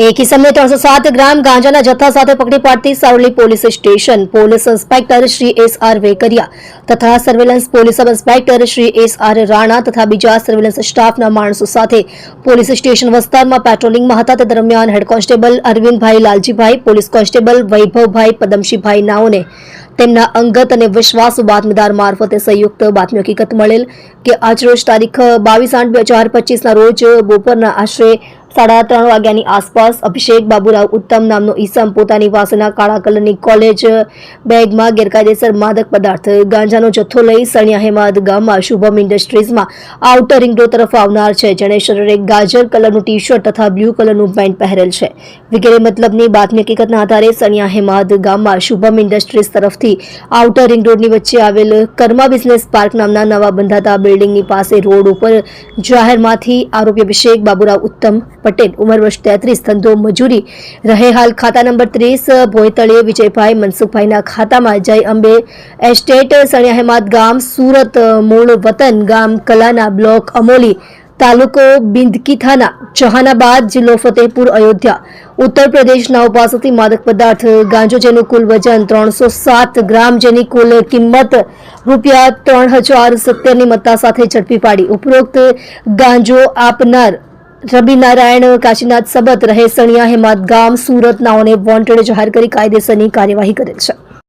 એક ઇસમને 307 ગ્રામ ગાંજાના જથ્થા સાથે પકડી પાડતી Saroli police station police inspector Shri S R. Vekariya તથા surveillance police sub inspector Shri S R. Rana તથા બીજા સર્વેલન્સ સ્ટાફના માણસો સાથે પોલીસ સ્ટેશન વિસ્તારમાં પેટ્રોલિંગમાં હતા. તે દરમિયાન head constable Arvindbhai Laljibhai, police constable Vaibhavbhai Padamshibhai નાઓને તેમના અંગત અને વિશ્વાસુ બાતમીદાર મારફતે સંયુક્ત બાતમી હકીકત મળેલ કે આજરોજ તારીખ 22/8/2025 રોજ બપોરના આશરે 3:30 વાગ્યાની આસપાસ અભિષેક બાબુરાવ ઉત્તમ નામનો ઈસમ પોતાની વાસના કાળા કલરની કોલેજ બેગમાં ગેરકાયદેસર માદક પદાર્થ ગાંજાનો જથ્થો લઈ સણિયા હેમાદ ગામમાં શુભમ ઇન્ડસ્ટ્રીઝમાં આઉટર રિંગ રોડ તરફ આવનાર છે, જેણે શરીરે ગાજર કલરનું ટી શર્ટ તથા બ્લુ કલરનું પેન્ટ પહેરેલ છે. વગેરે મતલબની બાતમી હકીકતના આધારે સણિયા હેમાદ ગામમાં શુભમ ઇન્ડસ્ટ્રીઝ તરફથી આઉટર રિંગ રોડની વચ્ચે આવેલ કર્મા બિઝનેસ પાર્ક નામના નવા બંધાતા બિલ્ડિંગની પાસે રોડ ઉપર જાહેરમાંથી આરોપી અભિષેક બાબુરાવ ઉત્તમ પટેલ ઉંમર વર્ષ 33, ધંધો મજૂરી, રહે હાલ ખાતા નંબર 30, ભોયતળિયે વિજયભાઈ મનસુખભાઈના ખાતામાં જય અંબે એસ્ટેટ, સણિયા હેમાદ ગામ, સુરત, મૂળ વતન ગામ કલાના, બ્લોક અમોલી, તાલુકો બિંદકી થાના, જહાનાબાદ, જિલ્લો ફતેહપુર, અયોધ્યા, ઉત્તર પ્રદેશના પાસેથી માદક પદાર્થ ગાંજો જેનું કુલ વજન 307 ગ્રામ, જેની કુલ કિંમત ₹3070 ની મત્તા સાથે ઝડપી પાડી ઉપરોક્ત ગાંજો આપનાર રબી નારાયણ કાશીનાથ સબત રહે સણિયા હેમાદ ગામ, સુરત નાઓને વોન્ટેડ જાહેર કરી કાયદેસરની કાર્યવાહી કરેલ છે.